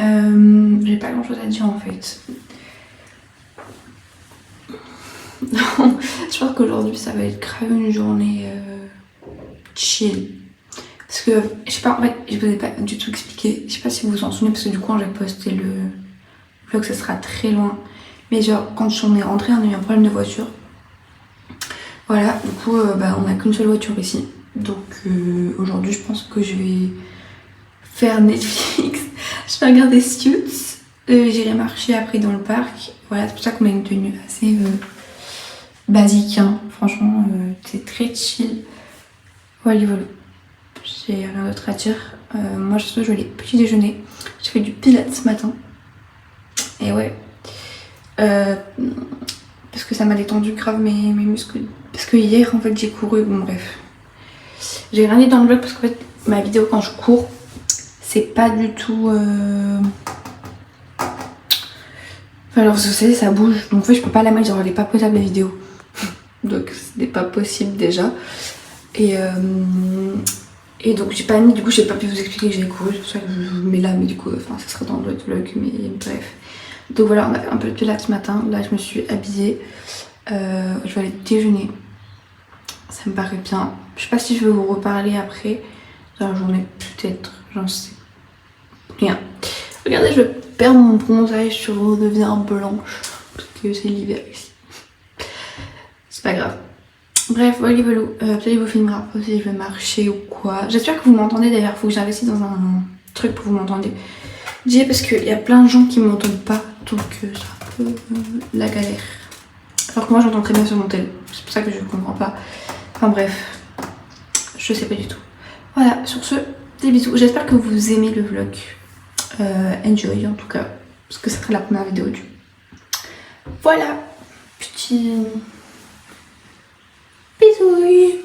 J'ai pas grand chose à dire en fait. Non, je pense qu'aujourd'hui ça va être grave une journée chill. Parce que, je sais pas, en fait, je vous ai pas du tout expliqué. Je sais pas si vous vous en souvenez, parce que du coup, quand j'ai posté le vlog, ça sera très loin. Mais genre, quand on est rentré, on a eu un problème de voiture. Voilà, du coup, on n'a qu'une seule voiture ici. Donc, aujourd'hui, je pense que je vais faire Netflix. Je vais regarder Suits. J'irai marcher après dans le parc. Voilà, c'est pour ça qu'on a une tenue assez basique. Hein. Franchement, c'est très chill. Voilà, voilà. J'ai rien d'autre à dire. Moi, je vais aller petit déjeuner. J'ai fait du pilates ce matin. Et ouais. Parce que ça m'a détendu grave mes muscles. Parce que hier, en fait, j'ai couru. Bon, bref. J'ai rien dit dans le vlog parce qu'en fait, ma vidéo quand je cours, c'est pas du tout. Enfin, alors, vous savez, ça bouge. Donc, en fait, je peux pas la mettre. Genre, elle est pas potable la vidéo. Donc, c'était pas possible déjà. Et donc j'ai pas mis, du coup j'ai pas pu vous expliquer que j'ai couru, c'est pour ça que je vous mets là, mais du coup, enfin ça sera dans l'autre vlog, mais bref. Donc voilà, on a fait un peu de pilates ce matin, là je me suis habillée, je vais aller déjeuner, ça me paraît bien. Je sais pas si je vais vous reparler après, dans la journée peut-être, j'en sais rien. Regardez, je perds mon bronzage, je redeviens blanche, parce que c'est l'hiver ici. C'est pas grave. Bref, voilà, peut-être il vous filmera si je vais marcher ou quoi. J'espère que vous m'entendez d'ailleurs, faut que j'investisse dans un truc pour que vous m'entendiez. Dis parce qu'il y a plein de gens qui m'entendent pas, donc c'est un peu la galère. Alors que moi j'entends très bien sur mon tel, c'est pour ça que je comprends pas. Enfin bref, je sais pas du tout. Voilà, sur ce, des bisous. J'espère que vous aimez le vlog. Enjoy en tout cas, parce que ça sera la première vidéo du. Voilà, petit. Bisous.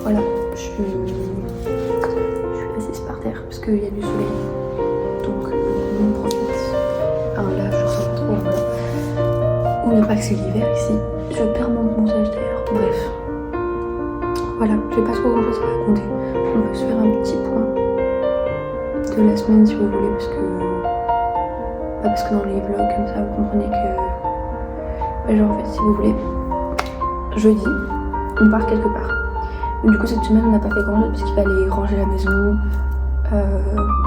Voilà, je suis assise par terre parce qu'il y a du soleil, donc on profite. Enfin là, je sens pas trop. Voilà. N'oubliez pas que c'est l'hiver ici. Je perds mon bronzage d'ailleurs. Bref, voilà, j'ai pas trop grand chose à raconter. On peut se faire un petit point de la semaine si vous voulez, parce que dans les vlogs comme ça, vous comprenez que, genre en fait, si vous voulez, jeudi, on part quelque part. Du coup cette semaine on n'a pas fait grand chose parce qu'il fallait ranger la maison,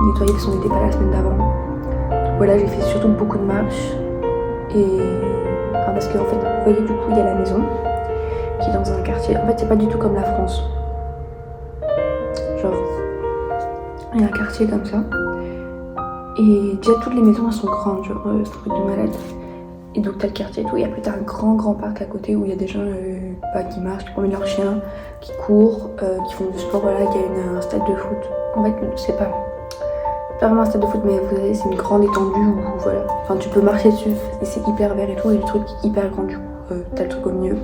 nettoyer parce qu'on n'était pas là la semaine d'avant. Donc voilà, j'ai fait surtout beaucoup de marches et parce qu'en fait vous voyez, du coup il y a la maison qui est dans un quartier. En fait c'est pas du tout comme la France. Genre il y a un quartier comme ça et déjà toutes les maisons elles sont grandes, genre c'est un truc de malade. Et donc t'as le quartier et tout, et après t'as un grand parc à côté où il y a des gens qui marchent, qui promènent leurs chiens, qui courent, qui font du sport. Voilà, il y a un stade de foot. En fait, c'est pas vraiment un stade de foot, mais vous savez, c'est une grande étendue où voilà. Enfin, tu peux marcher dessus et c'est hyper vert et tout, et le truc est hyper grand du coup, t'as le truc au milieu.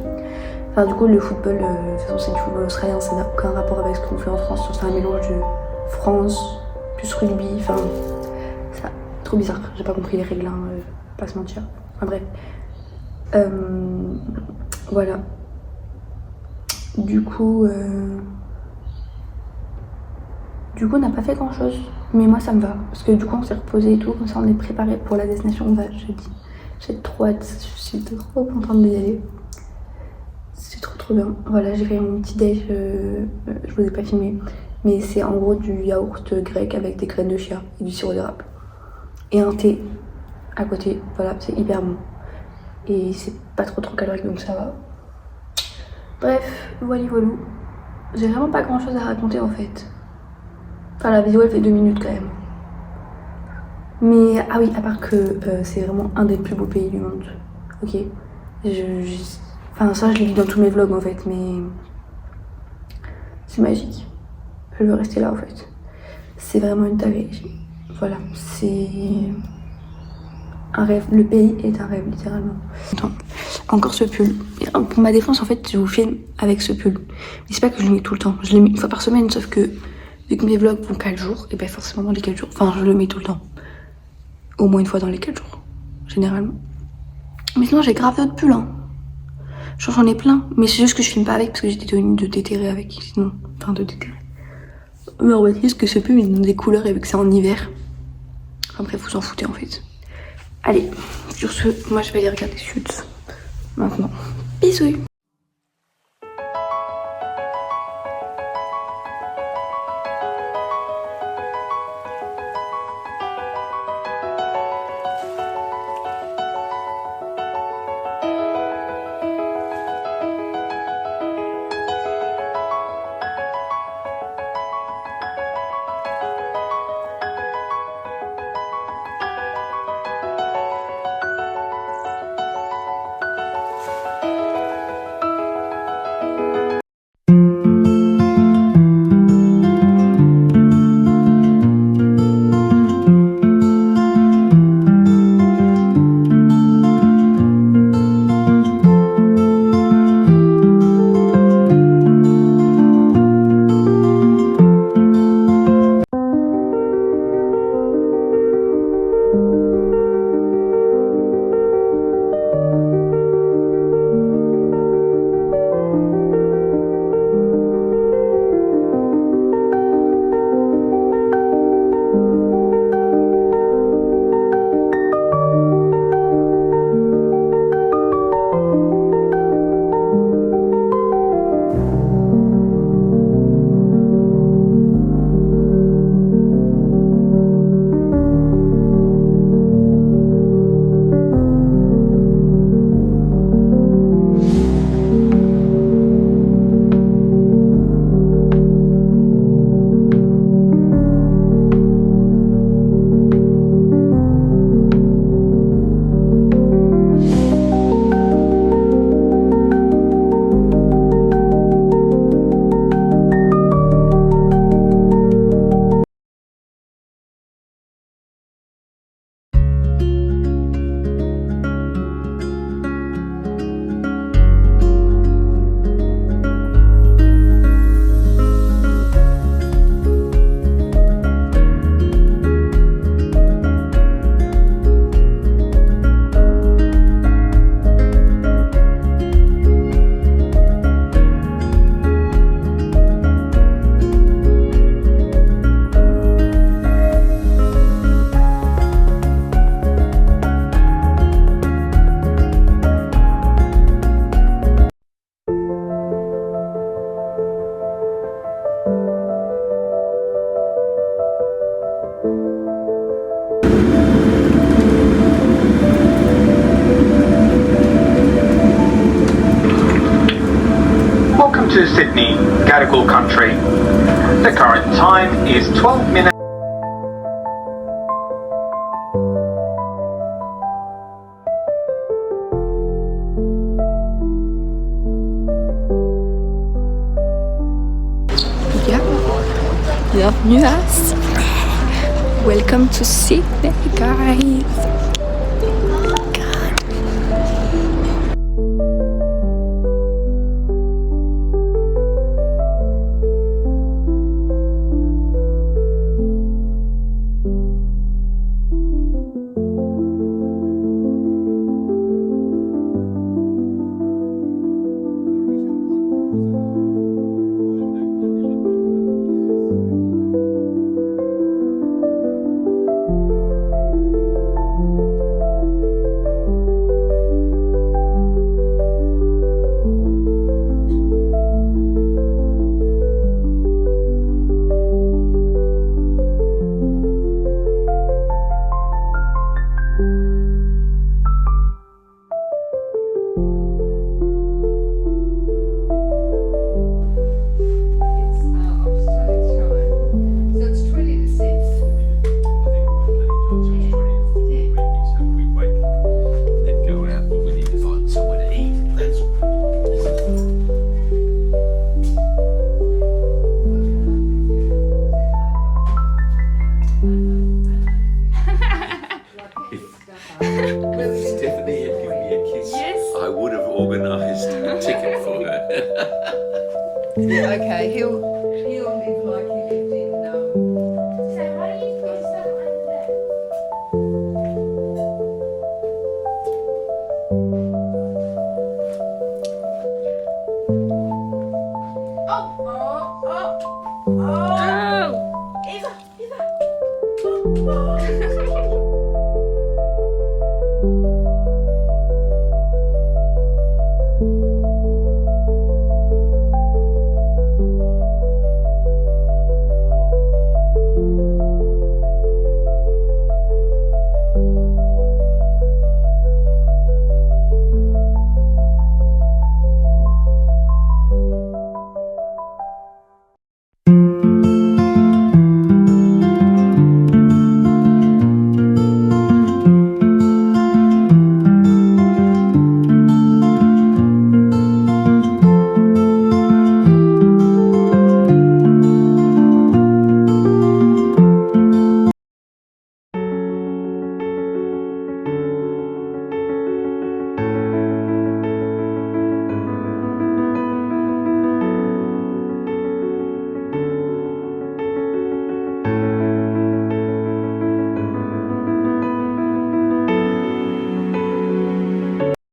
Enfin, du coup, le football, de toute façon, c'est du football australien, ça n'a aucun rapport avec ce qu'on fait en France. C'est un mélange de France plus rugby, enfin, c'est trop bizarre. J'ai pas compris les règles, hein, pas se mentir. Enfin bref, voilà. Du coup, on n'a pas fait grand chose, mais moi ça me va parce que du coup on s'est reposé et tout, comme ça on est préparé pour la destination. On va jeudi. J'ai trop hâte, je suis trop contente d'y aller. C'est trop bien. Voilà, j'ai fait mon petit déj, je vous ai pas filmé, mais c'est en gros du yaourt grec avec des graines de chia et du sirop d'érable et un thé à côté. Voilà, c'est hyper bon et c'est pas trop calorique, donc ça va. Bref, voilà. J'ai vraiment pas grand chose à raconter en fait. Enfin, la vidéo elle fait 2 minutes quand même. Mais ah oui, à part que c'est vraiment un des plus beaux pays du monde. Ok. Enfin ça je l'ai dit dans tous mes vlogs en fait, mais c'est magique. Je veux rester là en fait. C'est vraiment une dinguerie. Voilà, c'est un rêve. Le pays est un rêve littéralement. Attends, encore ce pull. Pour ma défense en fait, je vous filme avec ce pull. Mais c'est pas que je le mets tout le temps. Je le mets une fois par semaine, sauf que vu que mes vlogs font 4 jours, et bien forcément dans les 4 jours, enfin je le mets tout le temps. Au moins une fois dans les 4 jours, généralement. Mais sinon j'ai grave d'autres pulls, hein. J'en ai plein, mais c'est juste que je filme pas avec parce que j'étais tenue de déterrer avec, sinon, enfin de déterrer. Mais on va dire que ce pull il donne des couleurs et vu que c'est en hiver. Enfin bref, vous en foutez en fait. Allez, sur ce, moi je vais aller regarder Suits maintenant. Bisous. To Sydney, Gadigal country. The current time is 12 minutes. Yeah. Bienvenue à Sydney. Welcome to Sydney, guys. Okay, he'll live like he lived in. So why don't you put yourself under there? Eva!